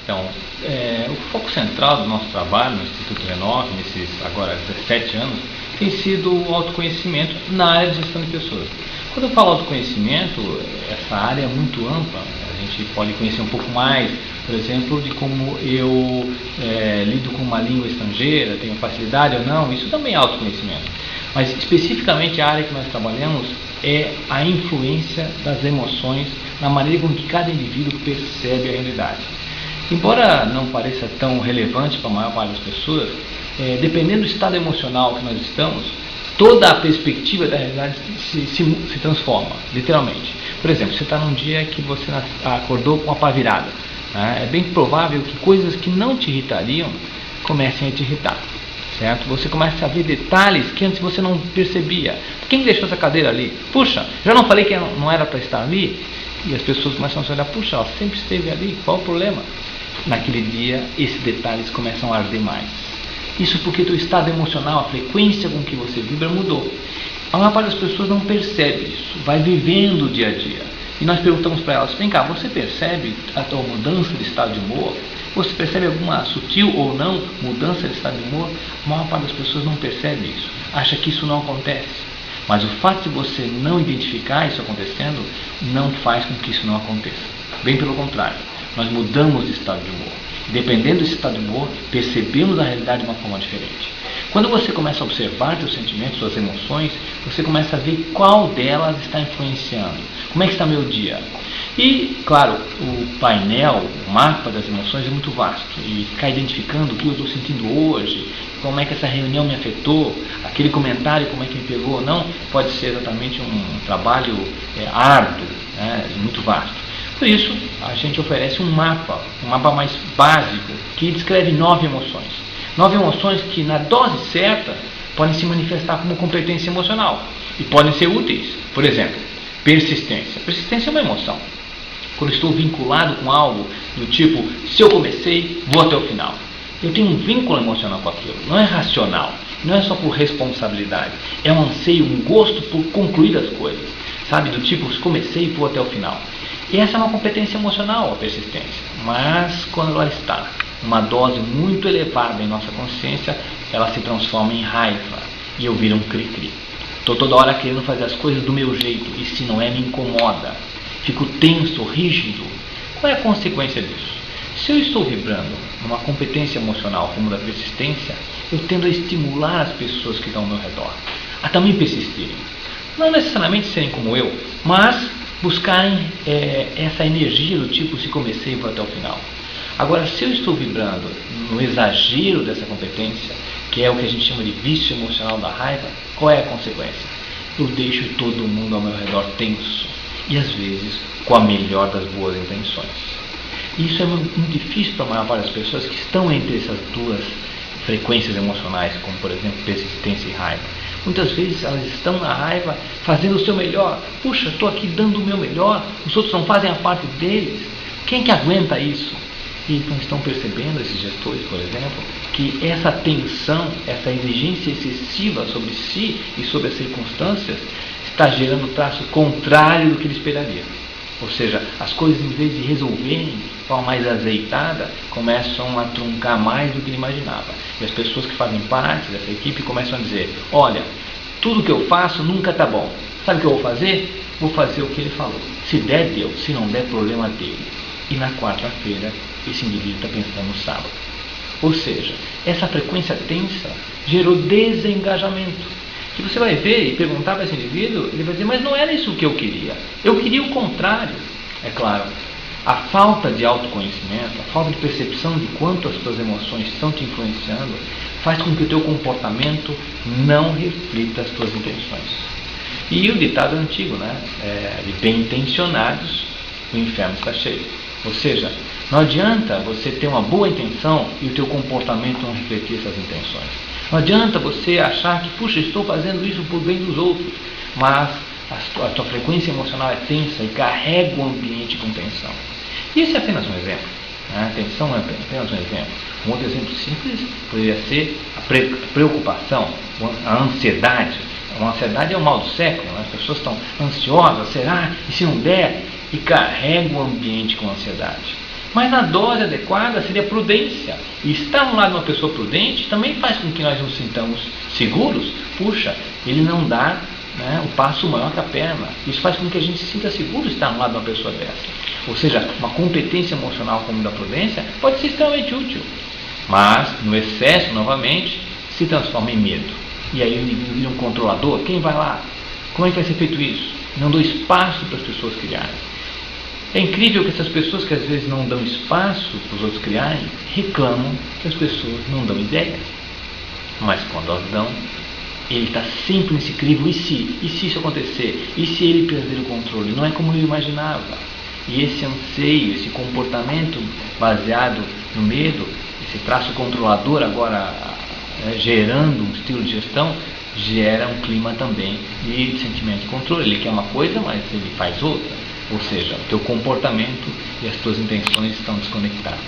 Então, o foco central do nosso trabalho no Instituto Renove, nesses agora 17 anos, tem sido o autoconhecimento na área de gestão de pessoas. Quando eu falo autoconhecimento, essa área é muito ampla. A gente pode conhecer um pouco mais, por exemplo, de como eu lido com uma língua estrangeira, tenho facilidade ou não, isso também é autoconhecimento. Mas especificamente a área que nós trabalhamos é a influência das emoções na maneira com que cada indivíduo percebe a realidade. Embora não pareça tão relevante para a maior parte das pessoas, dependendo do estado emocional que nós estamos, toda a perspectiva da realidade se transforma, literalmente. Por exemplo, você está num dia que você acordou com a pá virada. É bem provável que coisas que não te irritariam comecem a te irritar. Certo? Você começa a ver detalhes que antes você não percebia. Quem deixou essa cadeira ali? Puxa, já não falei que não era para estar ali? E as pessoas começam a se olhar, puxa, ela sempre esteve ali, qual o problema? Naquele dia, esses detalhes começam a arder mais. Isso porque o teu estado emocional, a frequência com que você vibra mudou. A maior parte das pessoas não percebe isso, vai vivendo o dia a dia. E nós perguntamos para elas, vem cá, você percebe a tua mudança de estado de humor? Você percebe alguma sutil ou não mudança de estado de humor? A maior parte das pessoas não percebe isso, acha que isso não acontece. Mas o fato de você não identificar isso acontecendo, não faz com que isso não aconteça. Bem pelo contrário, nós mudamos de estado de humor. Dependendo desse estado de humor, percebemos a realidade de uma forma diferente. Quando você começa a observar seus sentimentos, suas emoções, você começa a ver qual delas está influenciando. Como é que está meu dia? E, claro, o painel, o mapa das emoções é muito vasto. E ficar identificando o que eu estou sentindo hoje, como é que essa reunião me afetou, aquele comentário, como é que me pegou ou não, pode ser exatamente um trabalho árduo, muito vasto. Por isso, a gente oferece um mapa mais básico, que descreve 9 emoções. 9 emoções que, na dose certa, podem se manifestar como competência emocional e podem ser úteis. Por exemplo, persistência. Persistência é uma emoção. Quando estou vinculado com algo do tipo, se eu comecei, vou até o final. Eu tenho um vínculo emocional com aquilo. Não é racional, não é só por responsabilidade. É um anseio, um gosto por concluir as coisas. Sabe, do tipo, se comecei, vou até o final. E essa é uma competência emocional, a persistência. Mas quando ela está uma dose muito elevada em nossa consciência, ela se transforma em raiva e eu viro um cri-cri. Estou toda hora querendo fazer as coisas do meu jeito e se não é, me incomoda. Fico tenso, rígido. Qual é a consequência disso? Se eu estou vibrando numa competência emocional como a da persistência, eu tendo a estimular as pessoas que estão ao meu redor a também persistirem. Não necessariamente serem como eu, mas buscarem essa energia do tipo, se comecei, vou até o final. Agora, se eu estou vibrando no exagero dessa competência, que é o que a gente chama de vício emocional da raiva, qual é a consequência? Eu deixo todo mundo ao meu redor tenso e às vezes com a melhor das boas intenções. E isso é muito difícil para a maior parte das pessoas que estão entre essas duas frequências emocionais, como por exemplo persistência e raiva. Muitas vezes elas estão na raiva fazendo o seu melhor. Puxa, estou aqui dando o meu melhor, os outros não fazem a parte deles. Quem que aguenta isso? E não estão percebendo, esses gestores, por exemplo, que essa tensão, essa exigência excessiva sobre si e sobre as circunstâncias está gerando o traço contrário do que ele esperaria. Ou seja, as coisas, em vez de resolverem de forma mais azeitada, começam a truncar mais do que ele imaginava. E as pessoas que fazem parte dessa equipe começam a dizer, olha, tudo que eu faço nunca está bom. Sabe o que eu vou fazer? Vou fazer o que ele falou. Se der, deu. Se não der, problema dele. E na quarta-feira, esse indivíduo está pensando no sábado. Ou seja, essa frequência tensa gerou desengajamento. Que você vai ver e perguntar para esse indivíduo, ele vai dizer, mas não era isso que eu queria. Eu queria o contrário. É claro, a falta de autoconhecimento, a falta de percepção de quanto as tuas emoções estão te influenciando, faz com que o teu comportamento não reflita as tuas intenções. E o ditado antigo, de bem intencionados, o inferno está cheio. Ou seja, não adianta você ter uma boa intenção e o teu comportamento não refletir essas intenções. Não adianta você achar que, puxa, estou fazendo isso por bem dos outros, mas a tua frequência emocional é tensa e carrega o ambiente com tensão. E esse é apenas um exemplo. A tensão é apenas um exemplo. Um outro exemplo simples poderia ser a preocupação, a ansiedade. A ansiedade é o mal do século, as pessoas estão ansiosas, será? E se não der? E carrega o ambiente com ansiedade. Mas a dose adequada seria prudência. E estar ao lado de uma pessoa prudente também faz com que nós nos sintamos seguros. Puxa, ele não dá, né, o passo maior que a perna. Isso faz com que a gente se sinta seguro estar ao lado de uma pessoa dessa. Ou seja, uma competência emocional como a da prudência pode ser extremamente útil. Mas, no excesso, novamente, se transforma em medo. E aí o indivíduo vira um controlador. Quem vai lá? Como é que vai ser feito isso? Não dou espaço para as pessoas criarem. É incrível que essas pessoas que às vezes não dão espaço para os outros criarem, reclamam que as pessoas não dão ideias. Mas quando elas dão, ele está sempre nesse crivo, e se isso acontecer? E se ele perder o controle? Não é como eu imaginava. E esse anseio, esse comportamento baseado no medo, esse traço controlador agora gerando um estilo de gestão, gera um clima também de sentimento de controle. Ele quer uma coisa, mas ele faz outra. Ou seja, o teu comportamento e as tuas intenções estão desconectadas.